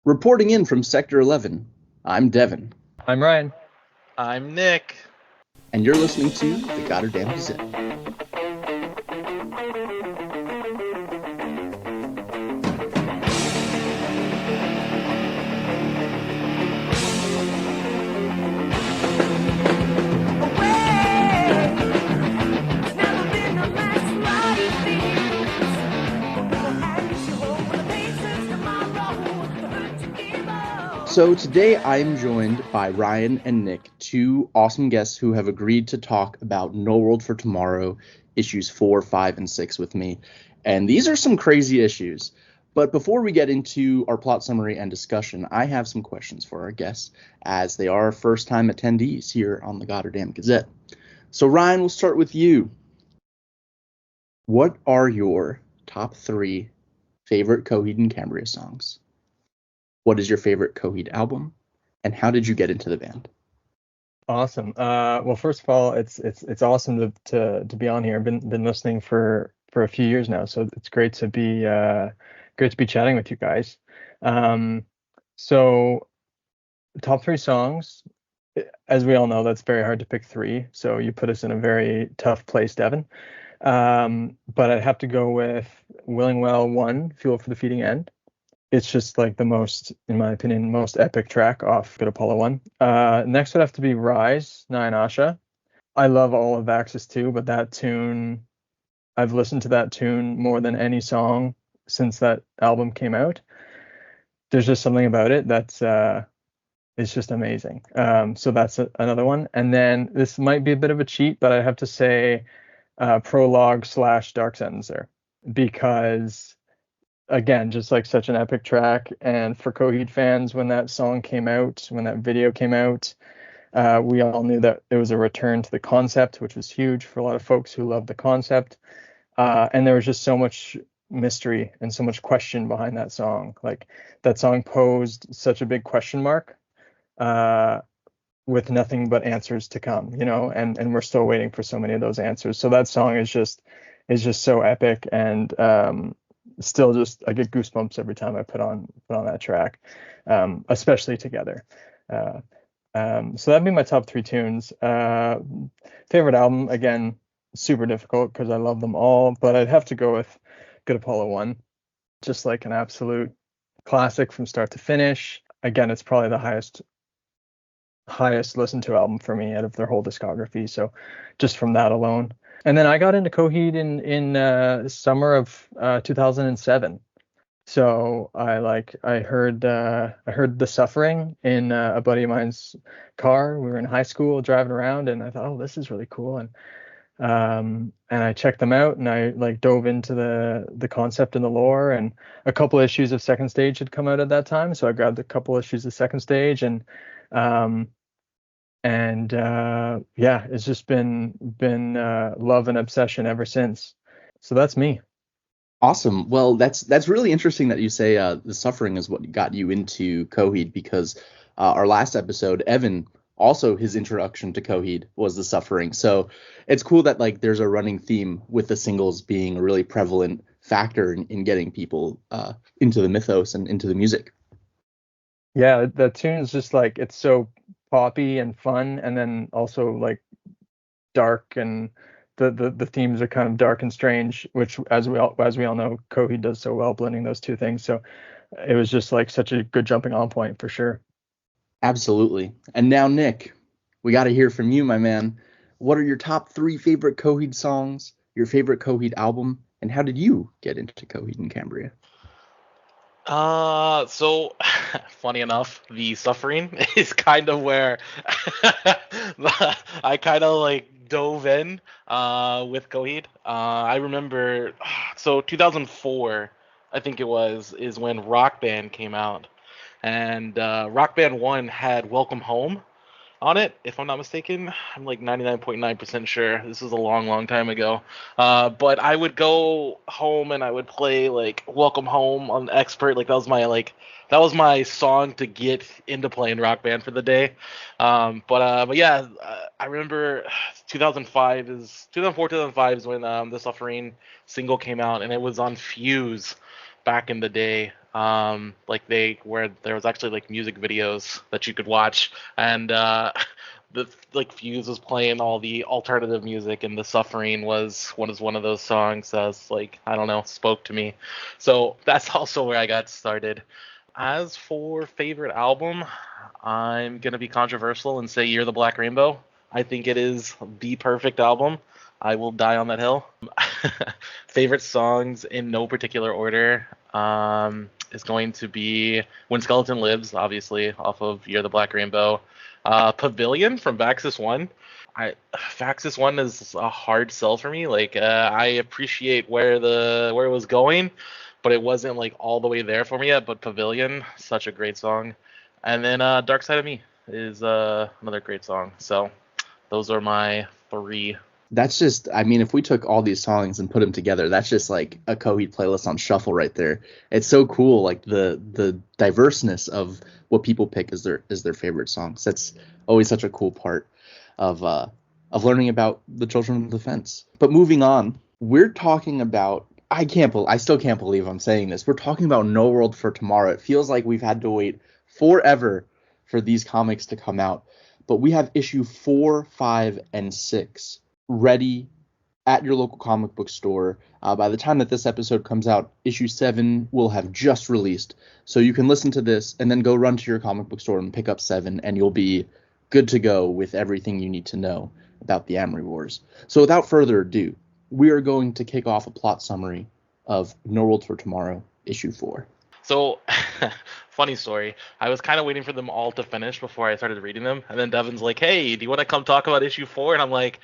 Reporting in from Sector 11, I'm Devin, I'm Ryan. I'm Nick. and you're listening to the Goddamn Gazette. So today I am joined by Ryan and Nick, two awesome guests who have agreed to talk about No World for Tomorrow, issues 4, 5, and 6 with me. And these are some crazy issues. But before we get into our plot summary and discussion, I have some questions for our guests, as they are first-time attendees here on the Goddamn Gazette. So Ryan, we'll start with you. What are your top 3 favorite Coheed and Cambria songs? What is your favorite Coheed album, and how did you get into the band? Awesome. Well, first of all, it's awesome to be on here. I've been listening for a few years now, so it's great to be chatting with you guys. So top 3 songs, as we all know, that's very hard to pick 3. So you put us in a very tough place, Devin. But I'd have to go with Willing Well 1, Fuel for the Feeding End. It's just like the most, in my opinion, most epic track off Good Apollo 1. Next would have to be Rise, Nine Asha. I love all of Axis 2, but that tune, I've listened to that tune more than any song since that album came out. There's just something about it that's it's just amazing. So that's another one. And then this might be a bit of a cheat, but I have to say Prologue / Dark Sentencer, because again, just like such an epic track. And for Coheed fans, when that song came out, when that video came out, we all knew that it was a return to the concept, which was huge for a lot of folks who love the concept. And there was just so much mystery and so much question behind that song. Like that song posed such a big question mark, with nothing but answers to come, and we're still waiting for so many of those answers. So that song is just so epic, and still just I get goosebumps every time I put on that track, especially Together. So that'd be my top 3 tunes. Favorite album, again, super difficult because I love them all, but I'd have to go with Good Apollo 1, just like an absolute classic from start to finish. Again, it's probably the highest listened to album for me out of their whole discography. So just from that alone. And then I got into Coheed in summer of 2007. So I heard The Suffering in a buddy of mine's car. We were in high school driving around, and I thought, oh, this is really cool. And I checked them out, and I like dove into the concept and the lore, and a couple issues of Second Stage had come out at that time, so I grabbed a couple issues of Second Stage, um and yeah, it's just been love and obsession ever since. So that's me. Awesome. Well, that's really interesting that you say the suffering is what got you into Coheed, because our last episode, Evan, also his introduction to Coheed was the suffering. So it's cool that like there's a running theme with the singles being a really prevalent factor in getting people into the mythos and into the music. Yeah, the tune is just like it's so poppy and fun, and then also like dark, and the themes are kind of dark and strange, which as we all know, Coheed does so well blending those two things. So it was just like such a good jumping on point for sure. Absolutely. And now, Nick, we got to hear from you, my man. What are your top 3 favorite Coheed songs, your favorite Coheed album, and how did you get into Coheed and Cambria? So funny enough, the suffering is kind of where I kind of like dove in with Coheed. I remember, so 2004, I think it was, is when Rock Band came out, and Rock Band 1 had Welcome Home on it, if I'm not mistaken. I'm like 99.9% sure. This was a long, long time ago. But I would go home and I would play like Welcome Home on Expert. Like that was my song to get into playing Rock Band for the day. But yeah, I remember 2004, 2005 is when the Suffering single came out, and it was on Fuse. back in the day. Like where there was actually like music videos that you could watch, and the like Fuse was playing all the alternative music, and The Suffering was one of those songs that's like, I don't know, spoke to me. So that's also where I got started. As for favorite album, I'm gonna be controversial and say Year the Black Rainbow. I think it is the perfect album. I will die on that hill. Favorite songs in no particular order is going to be When Skeleton Lives, obviously, off of Year the Black Rainbow. Pavilion from Vaxis 1. Vaxis 1 is a hard sell for me. Like I appreciate where it was going, but it wasn't like all the way there for me yet. But Pavilion, such a great song. And then Dark Side of Me is another great song. So those are my three. That's just, I mean, if we took all these songs and put them together, that's just like a Coheed playlist on shuffle right there. It's so cool, like the diverseness of what people pick as their favorite songs. That's always such a cool part of learning about the Children of the Fence. But moving on, we're talking about, I still can't believe I'm saying this. We're talking about No World for Tomorrow. It feels like we've had to wait forever for these comics to come out. But we have issue 4, 5, and 6 ready at your local comic book store. By the time that this episode comes out, issue 7 will have just released. So you can listen to this and then go run to your comic book store and pick up 7, and you'll be good to go with everything you need to know about the Amory Wars. So without further ado, we are going to kick off a plot summary of No World for Tomorrow, issue 4. So, funny story. I was kind of waiting for them all to finish before I started reading them, and then Devin's like, "Hey, do you want to come talk about issue 4?" And I'm like,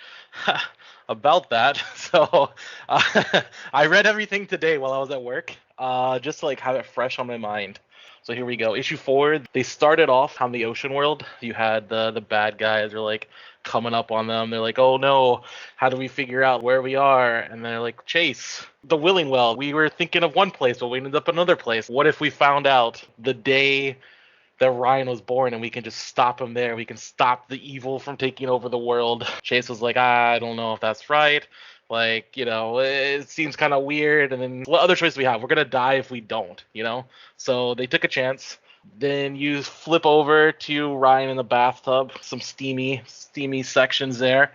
"About that." So, I read everything today while I was at work, just to like have it fresh on my mind. So here we go. Issue 4. They started off on the ocean world. You had the bad guys are like coming up on them. They're like, "Oh no, how do we figure out where we are?" And they're like, "Chase, the Willing Well. We were thinking of one place, but we ended up another place. What if we found out the day that Ryan was born and we can just stop him there? We can stop the evil from taking over the world." Chase was like, "I don't know if that's right. Like, it seems kind of weird. And then what other choice do we have? We're going to die if we don't, So they took a chance. Then you flip over to Ryan in the bathtub, some steamy sections there.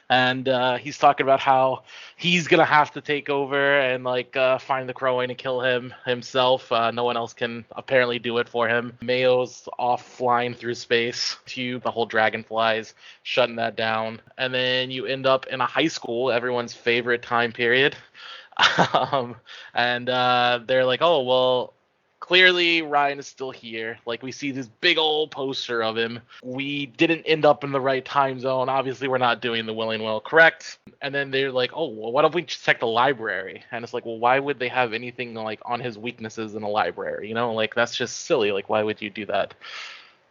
And he's talking about how he's gonna have to take over and like find the Crowing and kill him himself. No one else can apparently do it for him. Mayo's off flying through space to the whole dragonflies, shutting that down. And then you end up in a high school, everyone's favorite time period. And they're like, "Oh well, clearly Ryan is still here." Like, we see this big old poster of him. We didn't end up in the right time zone. Obviously, we're not doing the Willing Well correct. And then they're like, "Oh, well, why don't we just check the library?" And it's like, well, why would they have anything like on his weaknesses in a library? Like, that's just silly. Like, why would you do that?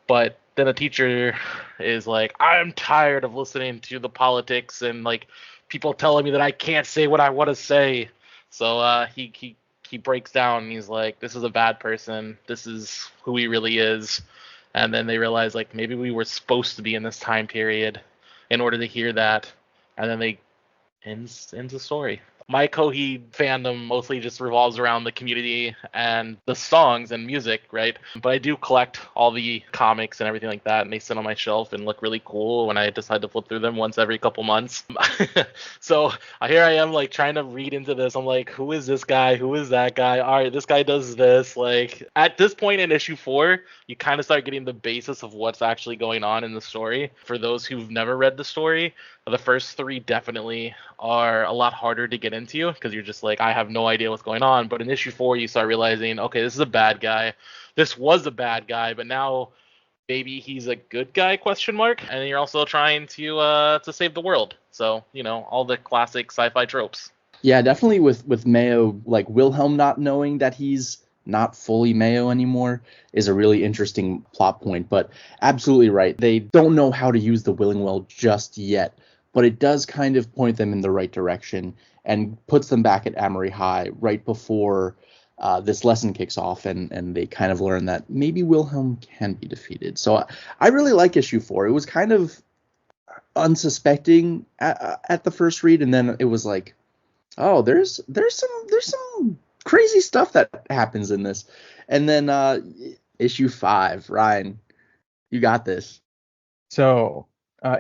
But then a teacher is like, "I'm tired of listening to the politics and like people telling me that I can't say what I want to say." So he breaks down and he's like, "This is a bad person. This is who he really is." And then they realize like maybe we were supposed to be in this time period in order to hear that. And then they ends the story. My Coheed fandom mostly just revolves around the community and the songs and music, right? But I do collect all the comics and everything like that, and they sit on my shelf and look really cool when I decide to flip through them once every couple months. So here I am, like, trying to read into this. I'm like, who is this guy? Who is that guy? All right, this guy does this. Like, at this point in issue 4, you kind of start getting the basis of what's actually going on in the story. For those who've never read the story, the first 3 definitely are a lot harder to get into because you're just like, I have no idea what's going on. But in issue 4, you start realizing, okay, this is a bad guy. This was a bad guy, but now maybe he's a good guy, question mark. And you're also trying to save the world. So, all the classic sci-fi tropes. Yeah, definitely with Mayo, like Wilhelm not knowing that he's not fully Mayo anymore is a really interesting plot point. But absolutely right. They don't know how to use the Willing Well just yet, but it does kind of point them in the right direction and puts them back at Amory High right before this lesson kicks off, and they kind of learn that maybe Wilhelm can be defeated. So I really like issue 4. It was kind of unsuspecting at the first read, and then it was like, oh, there's some crazy stuff that happens in this. And then issue 5, Ryan, you got this. So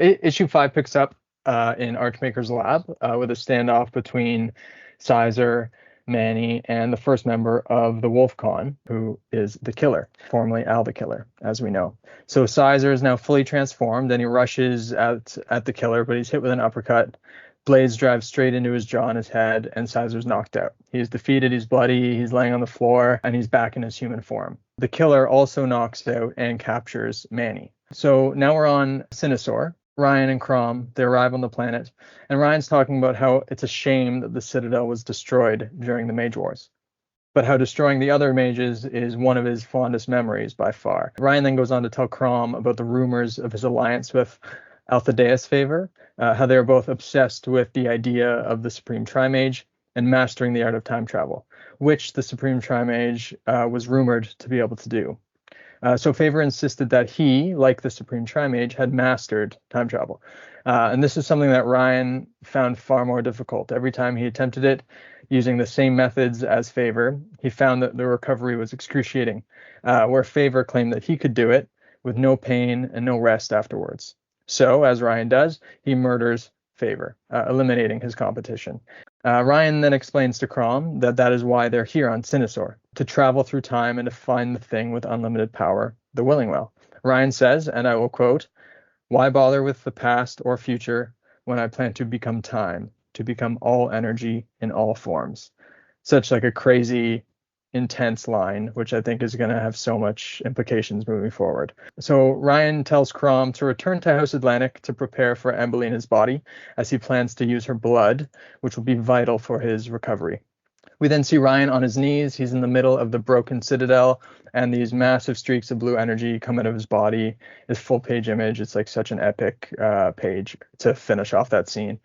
issue 5 picks up in Archmaker's lab with a standoff between Sizer, Manny, and the first member of the WolfCon, who is the Killer, formerly Al the Killer, as we know. So Sizer is now fully transformed, and he rushes at the Killer, but he's hit with an uppercut. Blades drive straight into his jaw and his head, and Sizer's knocked out. He's defeated, he's bloody, he's laying on the floor, and he's back in his human form. The Killer also knocks out and captures Manny. So now we're on Sinisaur. Ryan and Crom, they arrive on the planet, and Ryan's talking about how it's a shame that the Citadel was destroyed during the Mage Wars, but how destroying the other mages is one of his fondest memories by far. Ryan then goes on to tell Crom about the rumors of his alliance with Althedeus Favor, how they're both obsessed with the idea of the Supreme Trimage and mastering the art of time travel, which the Supreme Trimage was rumored to be able to do. So Favor insisted that he, like the Supreme Trimage, had mastered time travel. And this is something that Ryan found far more difficult. Every time he attempted it, using the same methods as Favor, he found that the recovery was excruciating, where Favor claimed that he could do it with no pain and no rest afterwards. So, as Ryan does, he murders Favor, eliminating his competition. Ryan then explains to Crom that that is why they're here on Sinisaur, to travel through time and to find the thing with unlimited power, the Willing Well. Ryan says, and I will quote, "Why bother with the past or future when I plan to become time, to become all energy in all forms?" Such like a crazy, intense line, which I think is going to have so much implications moving forward. So Ryan tells Crom to return to House Atlantic to prepare for Ambelina's body, as he plans to use her blood, which will be vital for his recovery. We then see Ryan on his knees. He's in the middle of the broken citadel, and these massive streaks of blue energy come out of his body. His full page image. It's like such an epic page to finish off that scene.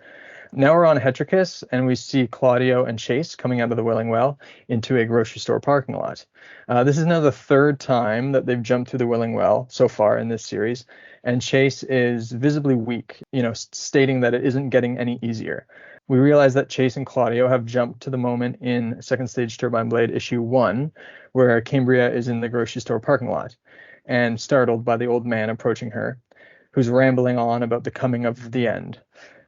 Now we're on Hetricus, and we see Claudio and Chase coming out of the Willing Well into a grocery store parking lot. This is now the third time that they've jumped through the Willing Well so far in this series, and Chase is visibly weak, stating that it isn't getting any easier. We realize that Chase and Claudio have jumped to the moment in Second Stage Turbine Blade issue 1, where Cambria is in the grocery store parking lot and startled by the old man approaching her, who's rambling on about the coming of the end.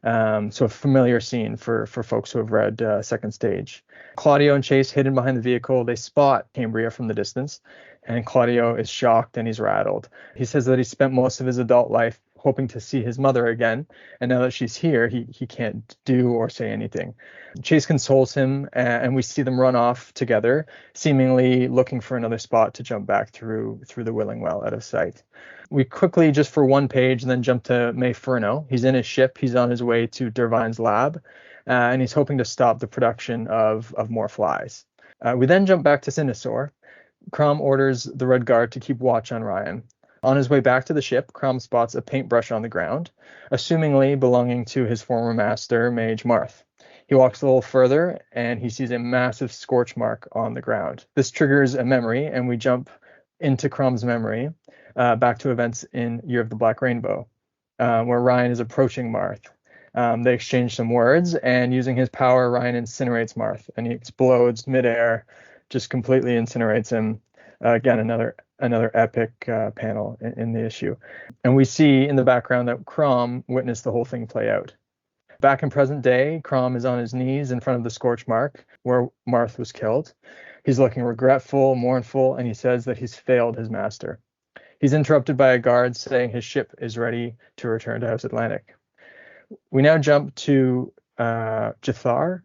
So a familiar scene for folks who have read Second Stage. Claudio and Chase, hidden behind the vehicle, they spot Cambria from the distance, and Claudio is shocked and he's rattled. He says that he spent most of his adult life hoping to see his mother again, and now that she's here, he can't do or say anything. Chase consoles him, and we see them run off together, seemingly looking for another spot to jump back through the Willing Well out of sight. We quickly, just for one page, then jump to Mayferno. He's in his ship. He's on his way to Dervine's lab, and he's hoping to stop the production of more flies. We then jump back to Sinisaur. Crom orders the Red Guard to keep watch on Ryan. On his way back to the ship, Crom spots a paintbrush on the ground, assumingly belonging to his former master, Mage Marth. He walks a little further, and he sees a massive scorch mark on the ground. This triggers a memory, and we jump into Crom's memory, back to events in Year of the Black Rainbow, where Ryan is approaching Marth. They exchange some words, and using his power, Ryan incinerates Marth, and he explodes midair, just completely incinerates him. Again, another epic panel in the issue. And we see in the background that Crom witnessed the whole thing play out. Back in present day, Crom is on his knees in front of the scorch mark where Marth was killed. He's looking regretful, mournful, and he says that he's failed his master. He's interrupted by a guard saying his ship is ready to return to House Atlantic. We now jump to Jethar,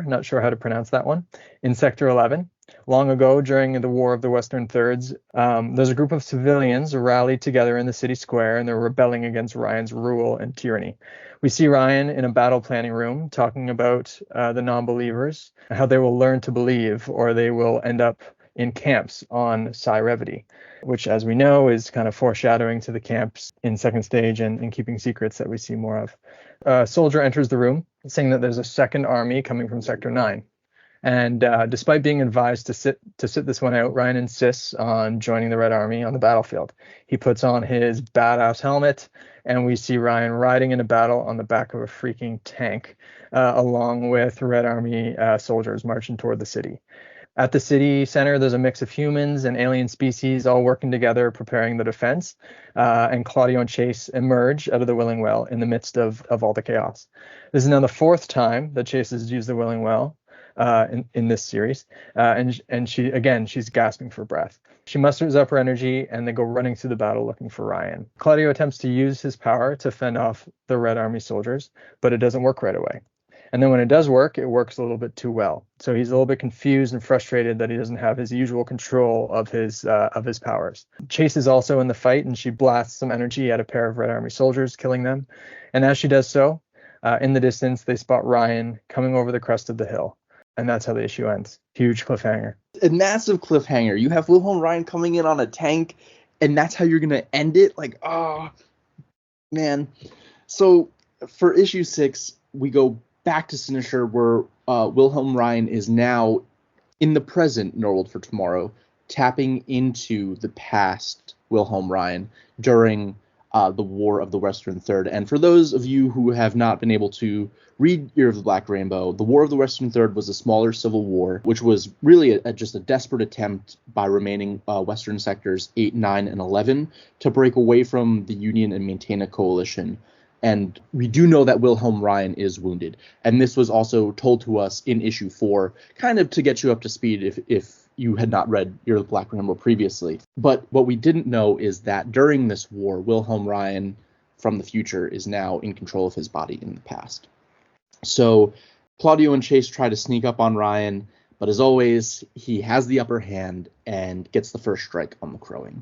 not sure how to pronounce that one, in Sector 11. Long ago, during the War of the Western Thirds, there's a group of civilians rallied together in the city square, and they're rebelling against Ryan's rule and tyranny. We see Ryan in a battle planning room talking about the non-believers, how they will learn to believe, or they will end up in camps on Cyrevity, which, as we know, is kind of foreshadowing to the camps in Second Stage and Keeping Secrets that we see more of. A soldier enters the room, saying that there's a second army coming from Sector 9. And despite being advised to sit this one out, Ryan insists on joining the Red Army on the battlefield. He puts on his badass helmet, and we see Ryan riding in a battle on the back of a freaking tank, along with Red Army soldiers marching toward the city. At the city center, there's a mix of humans and alien species all working together, preparing the defense. And Claudio and Chase emerge out of the Willing Well in the midst of all the chaos. This is now the fourth time that Chase has used the Willing Well in this series. And she's gasping for breath. She musters up her energy, and they go running through the battle looking for Ryan. Claudio attempts to use his power to fend off the Red Army soldiers, but it doesn't work right away. And then when it does work, it works a little bit too well. So he's a little bit confused and frustrated that he doesn't have his usual control of his powers. Chase is also in the fight, and she blasts some energy at a pair of Red Army soldiers, killing them. And as she does so, in the distance, they spot Ryan coming over the crest of the hill. And that's how the issue ends. Huge cliffhanger. A massive cliffhanger. You have Wilhelm Ryan coming in on a tank, and that's how you're going to end it? Like, oh, man. So for issue 6, we go back to Sinister, where Wilhelm Ryan is now in the present Norwood for Tomorrow, tapping into the past Wilhelm Ryan during the War of the Western Third. And for those of you who have not been able to read Year of the Black Rainbow, the War of the Western Third was a smaller civil war, which was really just a desperate attempt by remaining Western sectors 8, 9, and 11 to break away from the Union and maintain a coalition. And we do know that Wilhelm Ryan is wounded. And this was also told to us in issue 4, kind of to get you up to speed if you had not read Year of the Black Rainbow previously. But what we didn't know is that during this war, Wilhelm Ryan from the future is now in control of his body in the past. So Claudio and Chase try to sneak up on Ryan, but as always, he has the upper hand and gets the first strike on the crowing.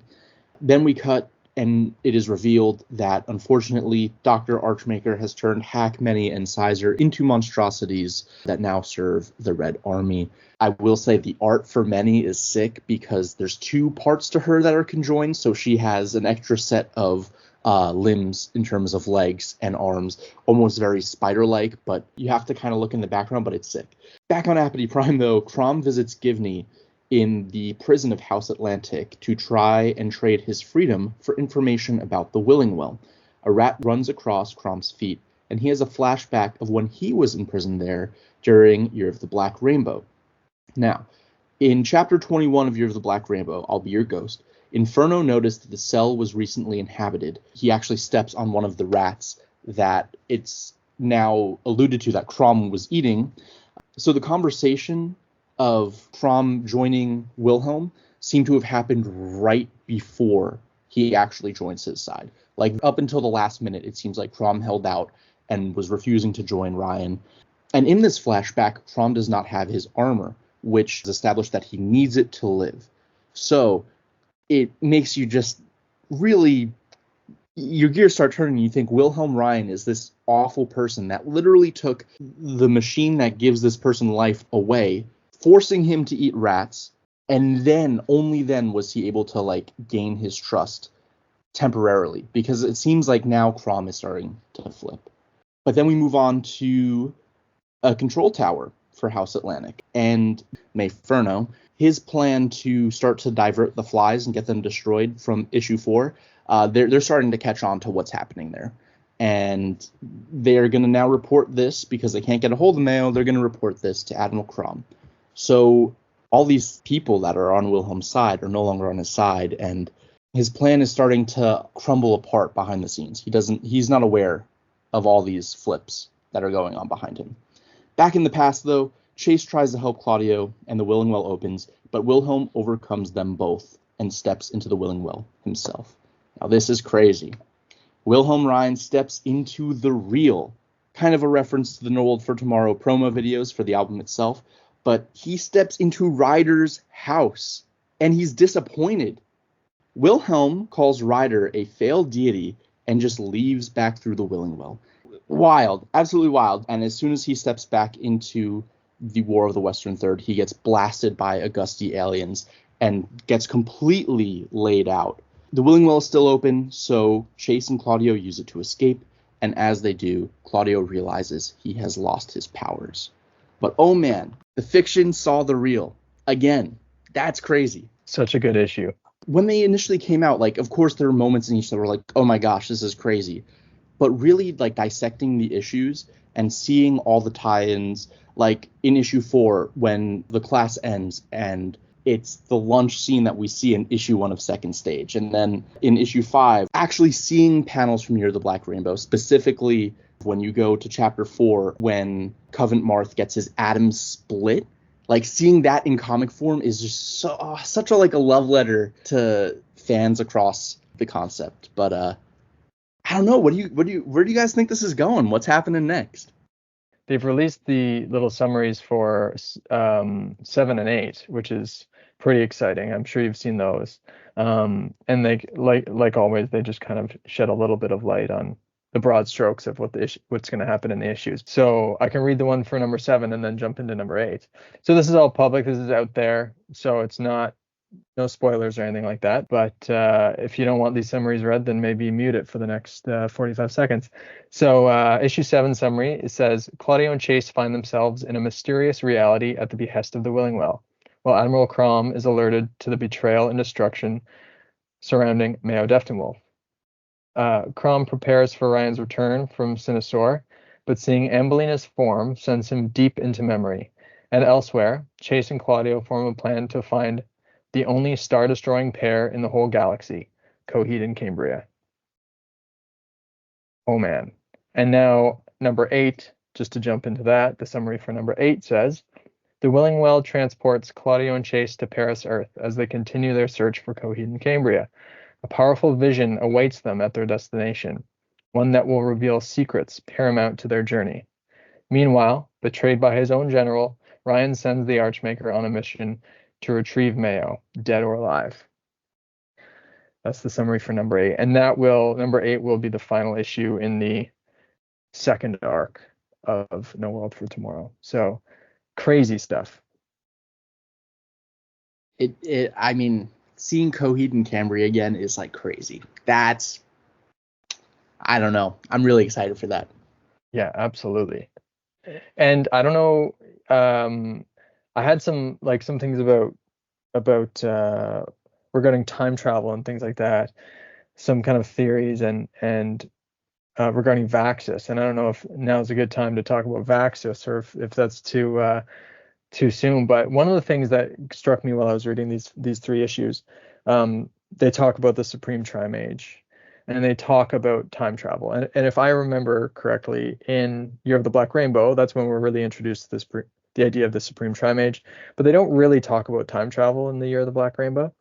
Then we cut, and it is revealed that, unfortunately, Dr. Archmaker has turned Hack, Many, and Sizer into monstrosities that now serve the Red Army. I will say the art for Many is sick because there's 2 parts to her that are conjoined, so she has an extra set of limbs in terms of legs and arms, almost very spider-like, but you have to kind of look in the background, but it's sick. Back on Apathy Prime, though, Crom visits Givney in the prison of House Atlantic to try and trade his freedom for information about the Willing Well. A rat runs across Crom's feet, and he has a flashback of when he was imprisoned there during Year of the Black Rainbow. Now, in Chapter 21 of Year of the Black Rainbow, I'll Be Your Ghost, Inferno noticed that the cell was recently inhabited. He actually steps on one of the rats that it's now alluded to that Crom was eating. So the conversation of Crom joining Wilhelm seemed to have happened right before he actually joins his side. Like, up until the last minute, it seems like Crom held out and was refusing to join Ryan. And in this flashback, Crom does not have his armor, which is established that he needs it to live. So it makes you just really, your gears start turning. You think Wilhelm Ryan is this awful person that literally took the machine that gives this person life away, forcing him to eat rats, and then, only then, was he able to, gain his trust temporarily, because it seems like now Crom is starting to flip. But then we move on to a control tower for House Atlantic, and Mayferno, his plan to start to divert the flies and get them destroyed from issue 4, they're starting to catch on to what's happening there. And they're going to now report this, because they can't get a hold of Mayo, they're going to report this to Admiral Crom. So all these people that are on Wilhelm's side are no longer on his side, and his plan is starting to crumble apart behind the scenes. He's not aware of all these flips that are going on behind him. Back in the past, though, Chase tries to help Claudio, and the Willing Well opens, but Wilhelm overcomes them both and steps into the Willing Well himself. Now, this is crazy. Wilhelm Ryan steps into the real, kind of a reference to the Norwood for Tomorrow promo videos for the album itself, but he steps into Ryder's house, and he's disappointed. Wilhelm calls Ryder a failed deity and just leaves back through the Willing Well. Wild, absolutely wild. And as soon as he steps back into the War of the Western Third, he gets blasted by Augusti aliens and gets completely laid out. The Willing Well is still open, so Chase and Claudio use it to escape, and as they do, Claudio realizes he has lost his powers. But oh man, the fiction saw the real. Again, that's crazy. Such a good issue. When they initially came out, like, of course there were moments in each that were like, oh my gosh, this is crazy. But really, like, dissecting the issues and seeing all the tie-ins, like in issue 4 when the class ends and it's the lunch scene that we see in issue 1 of Second Stage, and then in issue 5 actually seeing panels from Year of the Black Rainbow, specifically when you go to chapter 4 when Covenant Marth gets his atom split. Like, seeing that in comic form is just such a like a love letter to fans across the concept. But I don't know. Where do you guys think this is going? What's happening next? They've released the little summaries for 7 and 8, which is pretty exciting. I'm sure you've seen those. And they like always, they just kind of shed a little bit of light on the broad strokes of what's going to happen in the issues. So I can read the one for number 7 and then jump into number 8. So this is all public. This is out there. So it's not no spoilers or anything like that. But if you don't want these summaries read, then maybe mute it for the next 45 seconds. So issue 7 summary, it says, Claudio and Chase find themselves in a mysterious reality at the behest of the Willingwell, while Admiral Crom is alerted to the betrayal and destruction surrounding Mao Deftinwolf. Crom prepares for Ryan's return from Sinisaur, but seeing Ambelina's form sends him deep into memory. And elsewhere, Chase and Claudio form a plan to find the only star-destroying pair in the whole galaxy, Coheed and Cambria. Oh man. And now number 8, just to jump into that, the summary for number 8 says, the Willingwell transports Claudio and Chase to Paris Earth as they continue their search for Coheed and Cambria. A powerful vision awaits them at their destination, one that will reveal secrets paramount to their journey. Meanwhile, betrayed by his own general, Ryan sends the Archmaker on a mission to retrieve Mayo, dead or alive. That's the summary for number 8. And number 8 will be the final issue in the second arc of No World for Tomorrow. So crazy stuff. I mean, seeing Coheed and Cambria again is like crazy. I don't know. I'm really excited for that. Yeah, absolutely. And I don't know, I had some things about regarding time travel and things like that, some kind of theories and regarding Vaxis. And I don't know if now's a good time to talk about Vaxis or if that's too soon. But one of the things that struck me while I was reading these 3 issues, they talk about the Supreme Trimage, and they talk about time travel. And if I remember correctly, in Year of the Black Rainbow, that's when we're really introduced to the idea of the Supreme Trimage. But they don't really talk about time travel in the Year of the Black Rainbow.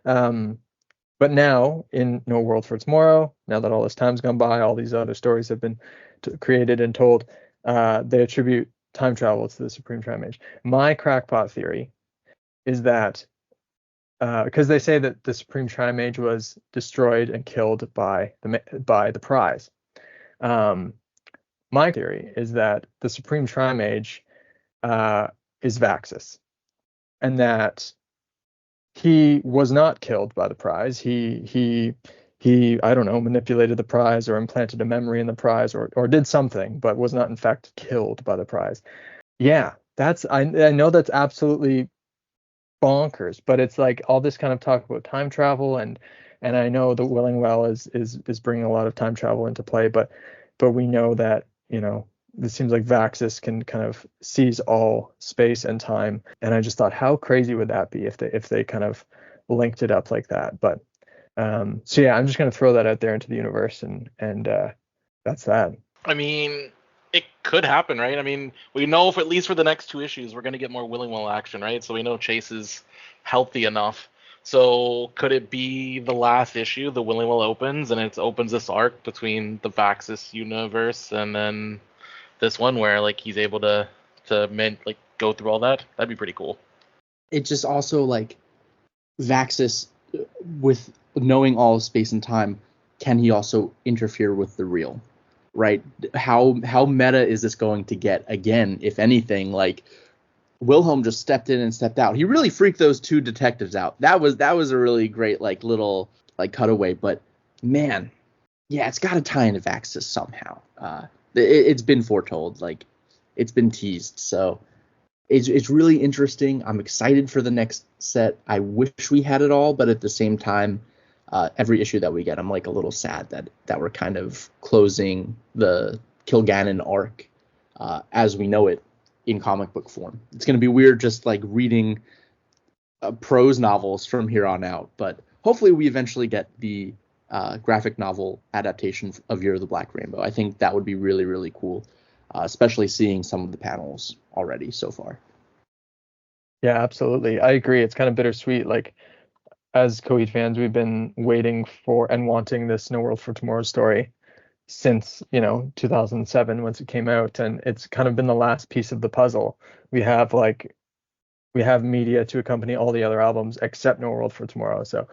But now, in No World for Tomorrow, now that all this time's gone by, all these other stories have been created and told, they attribute time travel to the Supreme Trimage. My crackpot theory is that because they say that the Supreme Trimage was destroyed and killed by the prize. My theory is that the Supreme Trimage is Vaxis, and that he was not killed by the prize. He I don't know, manipulated the prize or implanted a memory in the prize or did something, but was not in fact killed by the prize. Yeah, I know that's absolutely bonkers, but it's like all this kind of talk about time travel, and I know the Willingwell is bringing a lot of time travel into play, but we know that, it seems like Vaxis can kind of seize all space and time, and I just thought, how crazy would that be if they kind of linked it up like that? But so yeah, I'm just gonna throw that out there into the universe, and that's that. I mean, it could happen, right? I mean, we know at least for the next 2 issues, we're going to get more Willingwell action, right? So we know Chase is healthy enough. So could it be the last issue, the Willingwell opens, and it opens this arc between the Vaxis universe and then this one where like he's able to go through all that? That'd be pretty cool. It just also like Vaxis, with knowing all of space and time, can he also interfere with the real? Right? How meta is this going to get again, if anything? Like, Wilhelm just stepped in and stepped out. He really freaked those 2 detectives out. That was a really great like little like cutaway. But man, yeah, it's got to tie into Vaxis somehow. It's been foretold, like it's been teased. So it's really interesting. I'm excited for the next set. I wish we had it all, but at the same time, every issue that we get, I'm like a little sad that we're kind of closing the Kilgannon arc as we know it in comic book form. It's going to be weird just like reading prose novels from here on out, but hopefully we eventually get the graphic novel adaptation of Year of the Black Rainbow. I think that would be really, really cool, especially seeing some of the panels already so far. Yeah, absolutely. I agree. It's kind of bittersweet. Like, as Coheed fans, we've been waiting for and wanting this No World for Tomorrow story since, 2007 once it came out, and it's kind of been the last piece of the puzzle. We have media to accompany all the other albums except No World for Tomorrow. So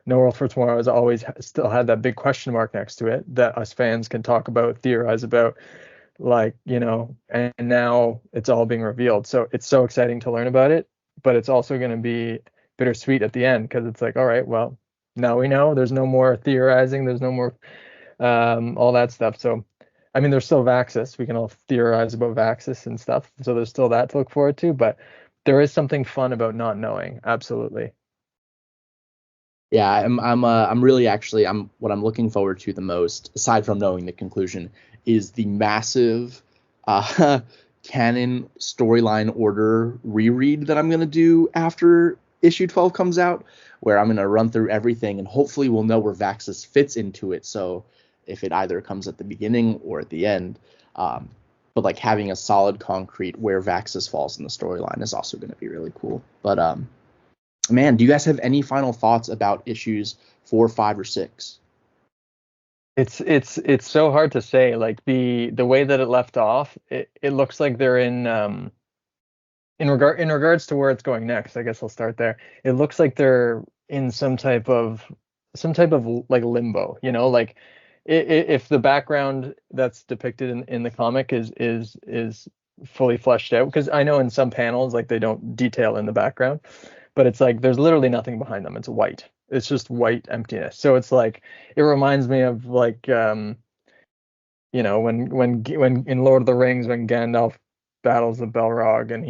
No World for Tomorrow has always still had that big question mark next to it that us fans can talk about, theorize about, and now it's all being revealed. So it's so exciting to learn about it, but it's also going to be bittersweet at the end because it's like, all right, well, now we know there's no more theorizing, there's no more all that stuff. So, I mean, there's still Vaxis. We can all theorize about Vaxis and stuff. So there's still that to look forward to, but there is something fun about not knowing. Absolutely. Yeah, I'm really actually what I'm looking forward to the most, aside from knowing the conclusion, is the massive canon storyline order reread that I'm gonna do after issue 12 comes out, where I'm gonna run through everything and hopefully we'll know where Vaxis fits into it. So if it either comes at the beginning or at the end, but like having a solid concrete where Vaxis falls in the storyline is also gonna be really cool. But man, do you guys have any final thoughts about issues 4, 5, or 6? It's so hard to say. Like the way that it left off, it looks like they're in regards to where it's going next. I guess I'll start there. It looks like they're in some type of like limbo. Like if the background that's depicted in the comic is fully fleshed out, because I know in some panels like they don't detail in the background, but it's like there's literally nothing behind them. It's white. It's just white emptiness. So it's like it reminds me of like when in Lord of the Rings when Gandalf battles the Balrog and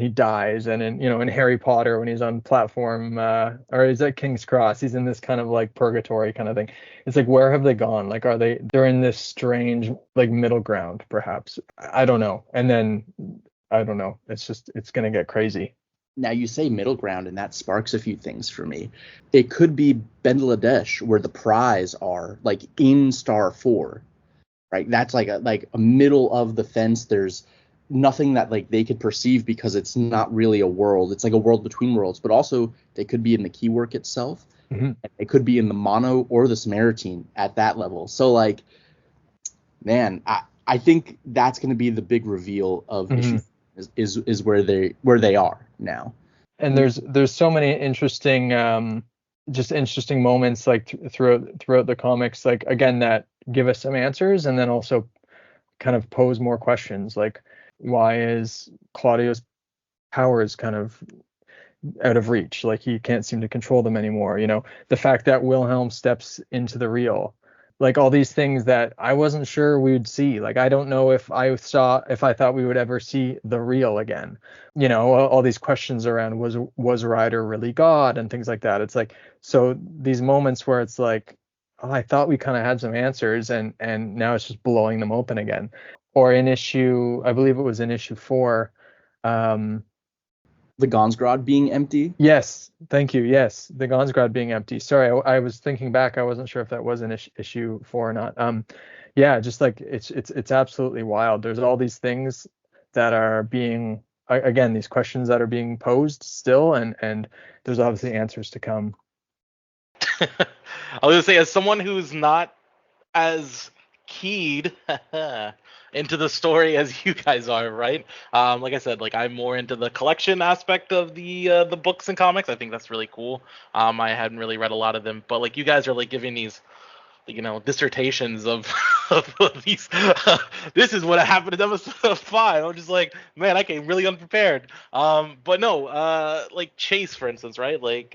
he dies, and in Harry Potter when he's on platform or is that King's Cross, he's in this kind of like purgatory kind of thing. It's like, where have they gone? Like, they're in this strange like middle ground perhaps. I don't know. And then I don't know. It's gonna get crazy. Now you say middle ground, and that sparks a few things for me. It could be Bangladesh, where the prize are, like in Star 4, right? That's like a middle of the fence. There's nothing that like they could perceive because it's not really a world. It's like a world between worlds, but also they could be in the keywork itself. Mm-hmm. It could be in the mono or the Samaritan at that level. So like, man, I think that's going to be the big reveal of Mm-hmm. is where they are now. And there's so many interesting just interesting moments like throughout the comics, like again that give us some answers and then also kind of pose more questions, like why is Claudio's powers kind of out of reach, like he can't seem to control them anymore, the fact that Wilhelm steps into the real, like all these things that I wasn't sure we'd see. Like I don't know if I thought we would ever see the real again. All these questions around was Ryder really God and things like that. It's like, so these moments where it's like, oh, I thought we kind of had some answers and now it's just blowing them open again. Or in issue, I believe it was in issue 4, The Gonsgrad being empty. yes, thank you. Yes, the Gonsgrad being empty. Sorry, I was thinking back. I wasn't sure if that was an issue 4 or not. Yeah, just like it's absolutely wild. There's all these things that are being again, these questions that are being posed still, and there's obviously answers to come. I was gonna say, as someone who's not as keyed into the story as you guys are, right? Like I said, like I'm more into the collection aspect of the books and comics. I think that's really cool. I hadn't really read a lot of them, but like you guys are like giving these, dissertations of, of these. This is what happened in episode 5. I'm just like, man, I came really unprepared. But no, like Chase, for instance, right? Like,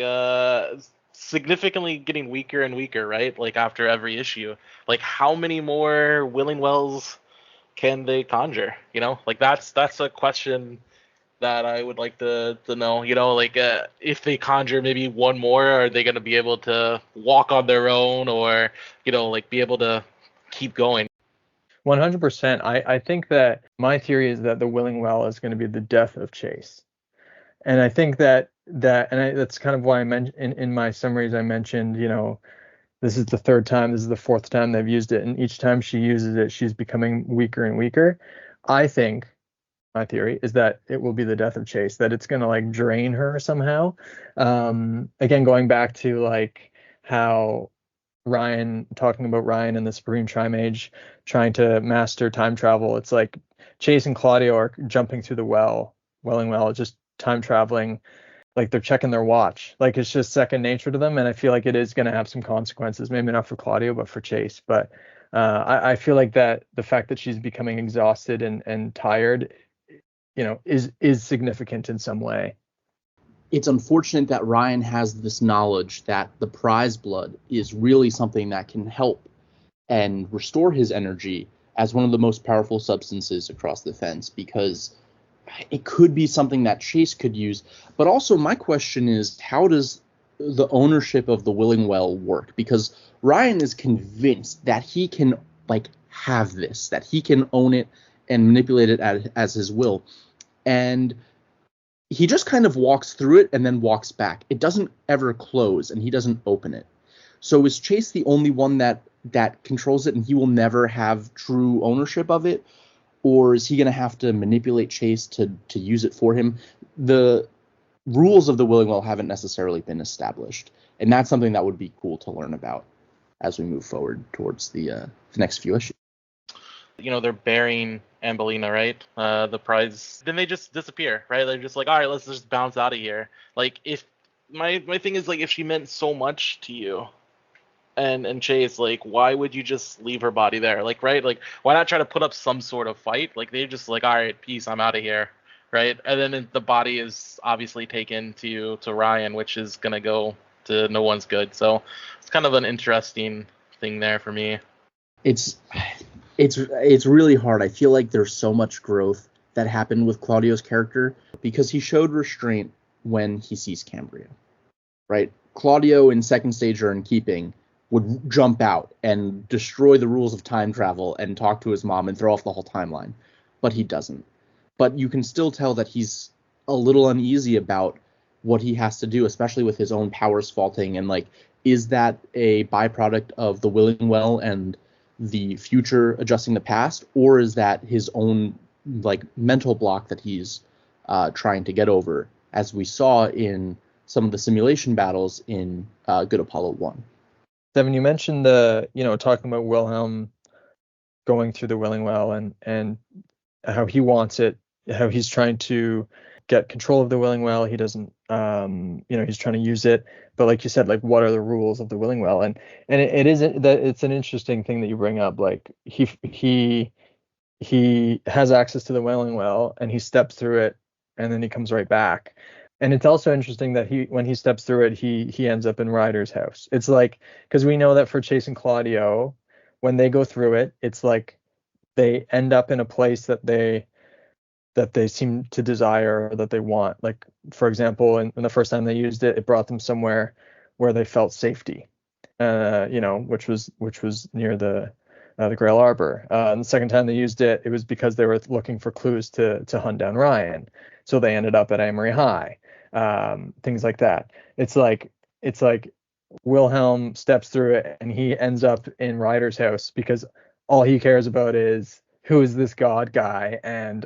significantly getting weaker and weaker, right? Like after every issue. Like how many more Willing Wells can they conjure? Like that's a question that I would like to know. Like if they conjure maybe one more, are they going to be able to walk on their own, or like be able to keep going? 100%. I think that my theory is that the Willing Well is going to be the death of Chase. And I think that's kind of why I mentioned in my summaries, I mentioned, this is the third time, this is the fourth time they've used it. And each time she uses it, she's becoming weaker and weaker. I think my theory is that it will be the death of Chase, that it's going to like drain her somehow. Again, going back to like how talking about Ryan and the Supreme Trimage trying to master time travel. It's like Chase and Claudio are jumping through the Welling Well, just time traveling, like they're checking their watch. Like it's just second nature to them. And I feel like it is going to have some consequences, maybe not for Claudio, but for Chase. But I feel like that the fact that she's becoming exhausted and tired, is significant in some way. It's unfortunate that Ryan has this knowledge that the prize blood is really something that can help and restore his energy as one of the most powerful substances across the fence, because it could be something that Chase could use. But also my question is, how does the ownership of the Willing Well work? Because Ryan is convinced that he can have this, that he can own it and manipulate it as his will. And he just kind of walks through it and then walks back. It doesn't ever close, and he doesn't open it. So is Chase the only one that controls it, and he will never have true ownership of it? Or is he going to have to manipulate Chase to use it for him? The rules of the Willing Well haven't necessarily been established, and that's something that would be cool to learn about as we move forward towards the next few issues. They're burying Ambelina, right? The prize. Then they just disappear, right? They're just like, all right, let's just bounce out of here. Like, if my thing is, like, if she meant so much to you and Chase, like, why would you just leave her body there? Like, right? Like, why not try to put up some sort of fight? Like, they're just like, all right, peace, I'm out of here, right? And then the body is obviously taken to Ryan, which is gonna go to no one's good. So it's kind of an interesting thing there for me. It's really hard. I feel like there's so much growth that happened with Claudio's character because he showed restraint when he sees Cambria, right? Claudio in Second Stage or in Keeping would jump out and destroy the rules of time travel and talk to his mom and throw off the whole timeline, but he doesn't. But you can still tell that he's a little uneasy about what he has to do, especially with his own powers faulting. And is that a byproduct of the Willing Well and the future adjusting the past, or is that his own mental block that he's trying to get over, as we saw in some of the simulation battles in Good Apollo 1. Devin, you mentioned talking about Wilhelm going through the Willing Well and how he wants it, how he's trying to get control of the Willing Well. He doesn't, he's trying to use it. But like you said, what are the rules of the Willing Well? And it's an interesting thing that you bring up. Like he has access to the Willing Well and he steps through it and then he comes right back. And it's also interesting that when he steps through it, he ends up in Ryder's house. It's because we know that for Chase and Claudio, when they go through it, it's like they end up in a place that they seem to desire or that they want. Like, for example, in the first time they used it, it brought them somewhere where they felt safety, which was near the Grail Arbor. And the second time they used it, it was because they were looking for clues to hunt down Ryan. So they ended up at Amory High, things like that. It's like Wilhelm steps through it and he ends up in Ryder's house because all he cares about is, who is this God guy? And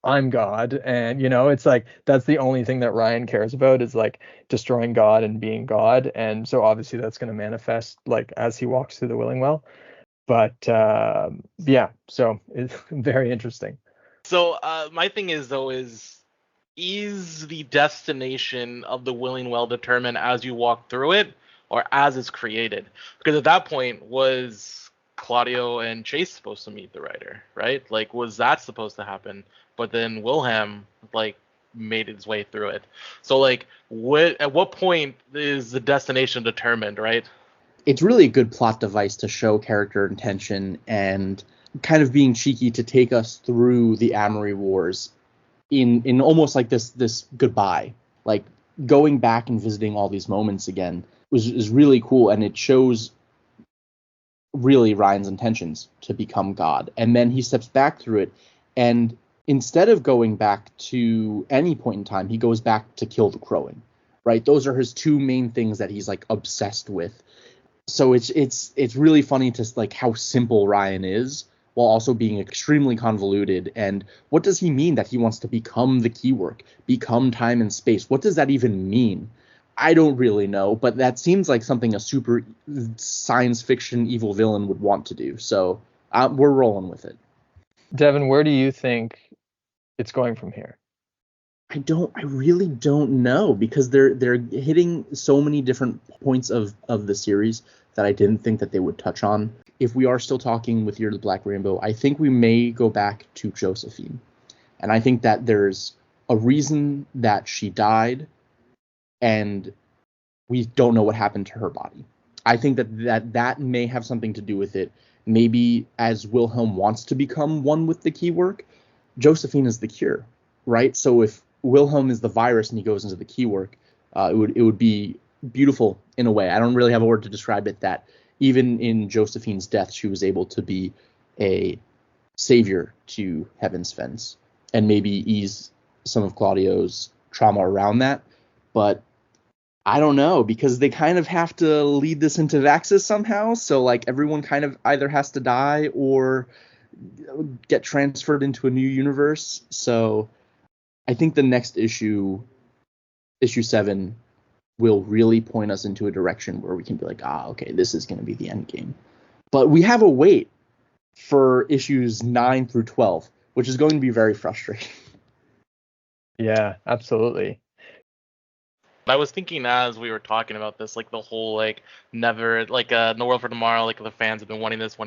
I'm God. And it's like that's the only thing that Ryan cares about is destroying God and being God. And so obviously that's going to manifest as he walks through the Willing Well. But yeah, so it's very interesting. So my thing is though is the destination of the Willing Well determined as you walk through it or as it's created? Because at that point, was Claudio and Chase supposed to meet the writer, right? Was that supposed to happen? But then Wilhelm made his way through it. So at what point is the destination determined, right? It's really a good plot device to show character intention and kind of being cheeky to take us through the Amory Wars in almost like this goodbye, like going back and visiting all these moments again is really cool, and it shows really Ryan's intentions to become God. And then he steps back through it, and instead of going back to any point in time, he goes back to kill the crowing. Right? Those are his two main things that he's like obsessed with. So it's really funny to like how simple Ryan is while also being extremely convoluted. And what does he mean that he wants to become the keywork, become time and space? What does that even mean? I don't really know, but that seems like something a super science fiction evil villain would want to do. So we're rolling with it. Devin, where do you think it's going from here? I really don't know, because they're hitting so many different points of the series that I didn't think that they would touch on. If we are still talking with Year of the Black Rainbow, I think we may go back to Josephine. And I think that there's a reason that she died, and we don't know what happened to her body. I think that may have something to do with it. Maybe as Wilhelm wants to become one with the keywork, Josephine is the cure, right? So if Wilhelm is the virus and he goes into the keywork, it would be beautiful in a way. I don't really have a word to describe it, that even in Josephine's death, she was able to be a savior to Heaven's Fence and maybe ease some of Claudio's trauma around that. But I don't know, because they kind of have to lead this into Vaxis somehow. So like everyone kind of either has to die or get transferred into a new universe. So I think the next issue 7, will really point us into a direction where we can be like, okay, this is going to be the end game. But we have a wait for issues 9 through 12, which is going to be very frustrating. Yeah, absolutely. I was thinking as we were talking about this, like the whole like never like No World for Tomorrow, like the fans have been wanting this,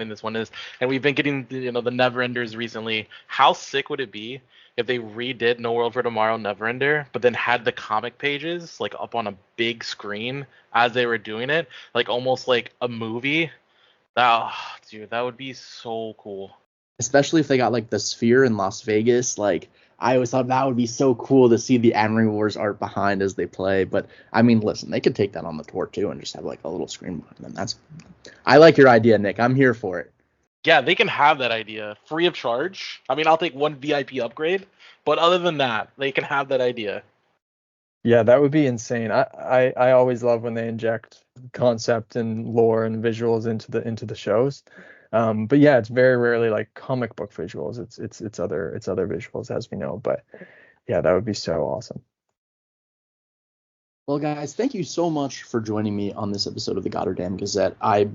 and we've been getting the Never Enders recently. How sick would it be if they redid No World for Tomorrow Never Ender, but then had the comic pages like up on a big screen as they were doing it, like almost like a movie? Dude, that would be so cool. Especially if they got like the Sphere in Las Vegas. Like, I always thought that would be so cool to see the Anime Wars art behind as they play. But I mean, listen, they could take that on the tour too and just have like a little screen behind them. I like your idea, Nick. I'm here for it. Yeah, they can have that idea free of charge. I mean, I'll take one VIP upgrade, but other than that, they can have that idea. Yeah, that would be insane. I always love when they inject concept and lore and visuals into the shows. But yeah, it's very rarely like comic book visuals. It's other visuals, as we know. But yeah, that would be so awesome. Well, guys, thank you so much for joining me on this episode of the Goddardam Gazette. I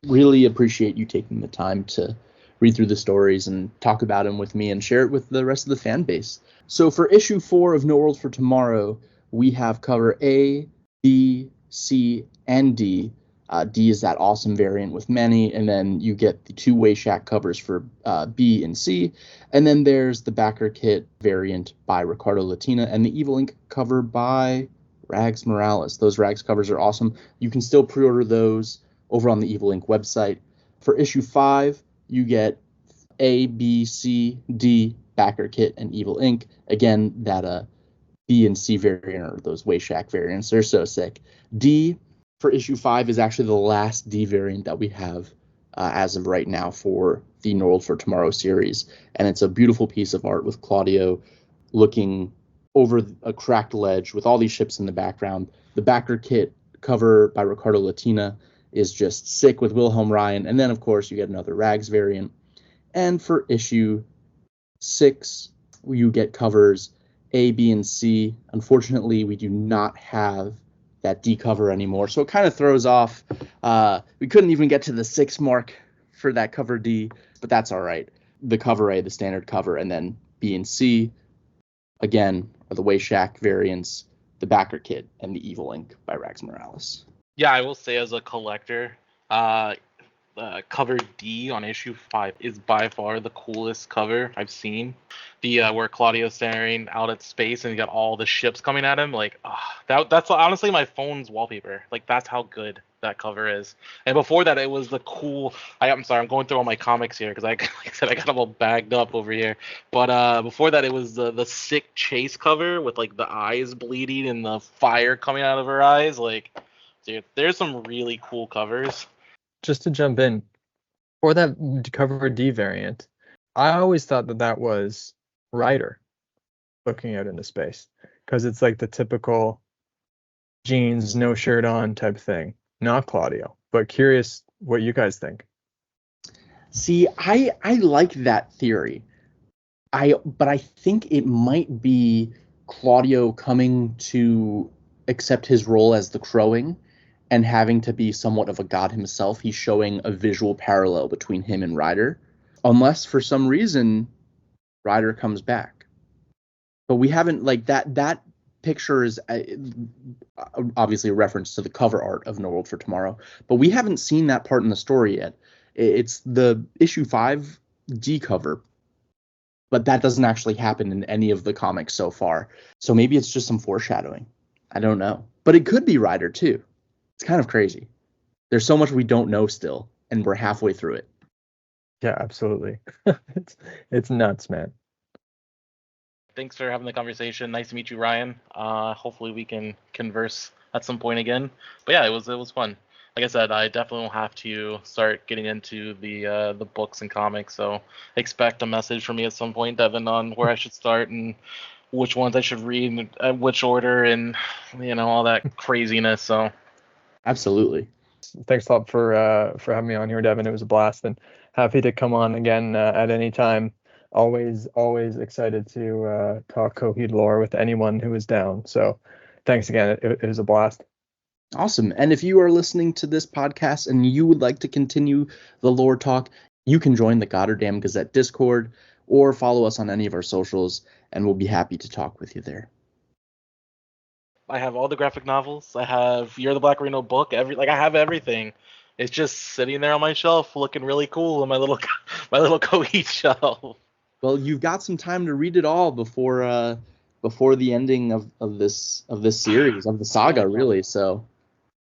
really appreciate you taking the time to read through the stories and talk about them with me and share it with the rest of the fan base. So for issue 4 of No World for Tomorrow, we have cover A, B, C, and D. D is that awesome variant with many, and then you get the 2 Shack covers for B and C, and then there's the backer kit variant by Ricardo Latina and the Evil Ink cover by Rags Morales. Those Rags covers are awesome. You can still pre-order those over on the Evil Ink website. For issue 5, you get A, B, C, D backer kit and Evil Ink. Again, that B and C variant are those Shack variants. They're so sick. D for issue 5 is actually the last D variant that we have as of right now for the No World for Tomorrow series. And it's a beautiful piece of art with Claudio looking over a cracked ledge with all these ships in the background. The backer kit cover by Ricardo Latina is just sick with Wilhelm Ryan. And then, of course, you get another Rags variant. And for issue 6, you get covers A, B, and C. Unfortunately, we do not have that D cover anymore, so it kind of throws off. We couldn't even get to the 6 mark for that cover D, but that's all right. The cover A, the standard cover, and then B and C, again, are the Shack variants, the backer kit, and the Evil Ink by Rags Morales. Yeah, I will say as a collector, cover D on issue 5 is by far the coolest cover I've seen. The where Claudio's staring out at space and you got all the ships coming at him, like that's honestly my phone's wallpaper. Like that's how good that cover is. And before that, it was the cool. I'm sorry, I'm going through all my comics here because like I said, I got them all bagged up over here. But before that, it was the sick Chase cover with like the eyes bleeding and the fire coming out of her eyes. Like, dude, there's some really cool covers. Just to jump in, for that cover D variant, I always thought that was Ryder looking out into space, because it's like the typical jeans, no shirt on type thing, not Claudio. But curious what you guys think. See, I like that theory. But I think it might be Claudio coming to accept his role as the crowing and having to be somewhat of a god himself. He's showing a visual parallel between him and Ryder, unless for some reason Ryder comes back. But we haven't, like, that picture is obviously a reference to the cover art of No World for Tomorrow, but we haven't seen that part in the story yet. It's the issue 5 D cover, but that doesn't actually happen in any of the comics so far. So maybe it's just some foreshadowing. I don't know. But it could be Ryder too. It's kind of crazy. There's so much we don't know still, and we're halfway through it. Yeah, absolutely. it's nuts, man. Thanks for having the conversation. Nice to meet you, Ryan. Hopefully we can converse at some point again. But yeah, it was fun. Like I said, I definitely will have to start getting into the books and comics. So expect a message from me at some point, Devin, on where I should start and which ones I should read, and which order, and all that craziness. So Absolutely. Thanks a lot for having me on here, Devin. It was a blast, and happy to come on again at any time. Always excited to talk Coheed lore with anyone who is down. So thanks again. It was a blast. Awesome. And if you are listening to this podcast and you would like to continue the lore talk, you can join the Goddardam Gazette Discord or follow us on any of our socials, and we'll be happy to talk with you there. I have all the graphic novels. I have You're the Black Reno book. I have everything. It's just sitting there on my shelf, looking really cool in my little Coheed shelf. Well, you've got some time to read it all before the ending of this series, of the saga, really. So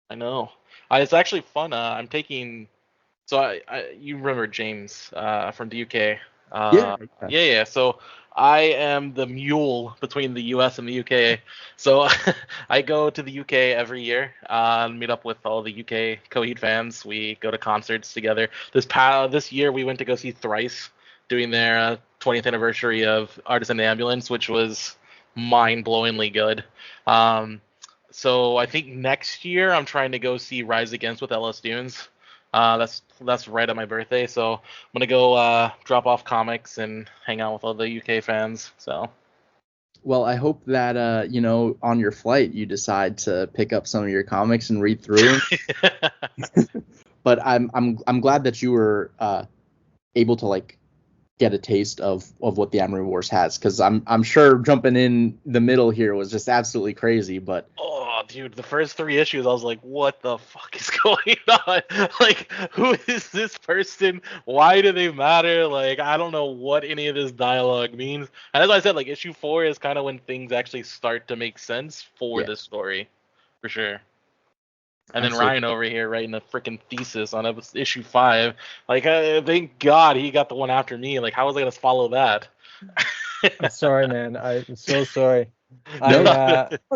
I know. It's actually fun. I'm taking. So you remember James from the UK? Yeah. So I am the mule between the US and the UK. So I go to the UK every year and meet up with all the UK Coheed fans. We go to concerts together. This year we went to go see Thrice doing their 20th anniversary of Artist in the Ambulance, which was mind-blowingly good. So I think next year I'm trying to go see Rise Against with LS Dunes. That's right at my birthday, so I'm gonna go drop off comics and hang out with all the UK fans. So. Well, I hope that on your flight you decide to pick up some of your comics and read through them. But I'm glad that you were able to get a taste of what the Amory Wars has, because I'm sure jumping in the middle here was just absolutely crazy. But oh, dude, the first 3 issues, I was like, what the fuck is going on? Like, who is this person? Why do they matter? Like, I don't know what any of this dialogue means. And as I said, like, issue 4 is kind of when things actually start to make sense for this story, for sure. And then Ryan over here writing a freaking thesis on issue 5. Like, thank God he got the one after me. Like, how was I gonna follow that? I'm sorry, man. I'm so sorry. No,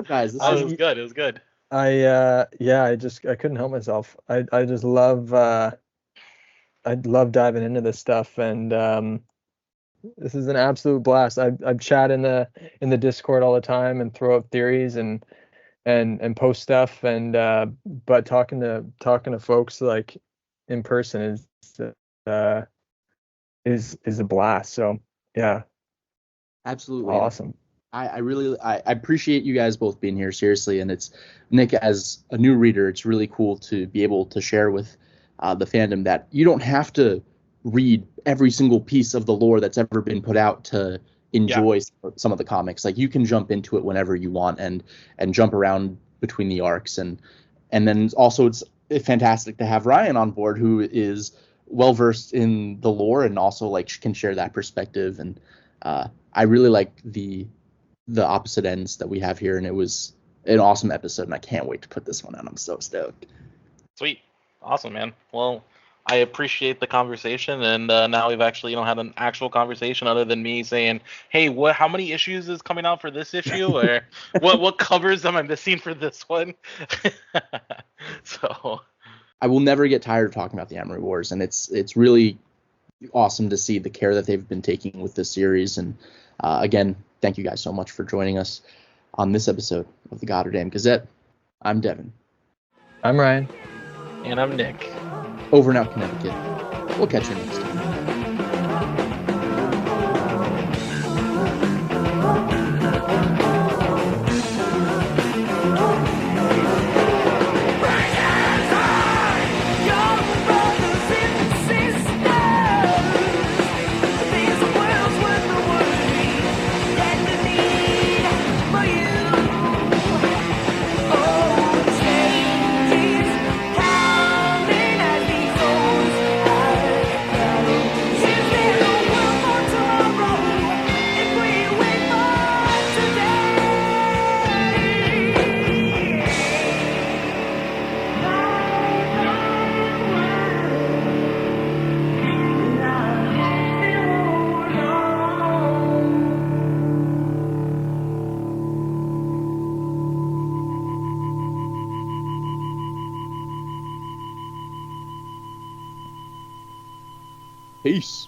guys, it was good. It was good. I couldn't help myself. I just love I love diving into this stuff, and this is an absolute blast. I chat in the Discord all the time and throw up theories and post stuff, and but talking to folks like in person is a blast. So yeah, absolutely awesome. I really appreciate you guys both being here, seriously. And it's, Nick, as a new reader, it's really cool to be able to share with the fandom that you don't have to read every single piece of the lore that's ever been put out to enjoy some of the comics. Like, you can jump into it whenever you want and jump around between the arcs, and then also it's fantastic to have Ryan on board, who is well versed in the lore and also can share that perspective. And I really like the opposite ends that we have here, and it was an awesome episode, and I can't wait to put this one out. I'm so stoked. Sweet. Awesome, man. Well, I appreciate the conversation, and now we've actually, had an actual conversation other than me saying, "Hey, how many issues is coming out for this issue, or what covers am I missing for this one?" So, I will never get tired of talking about the Amory Wars, and it's really awesome to see the care that they've been taking with this series. And again, thank you guys so much for joining us on this episode of the Goddardam Gazette. I'm Devin. I'm Ryan. and I'm Nick. Over and out, Connecticut. We'll catch you next time. Peace.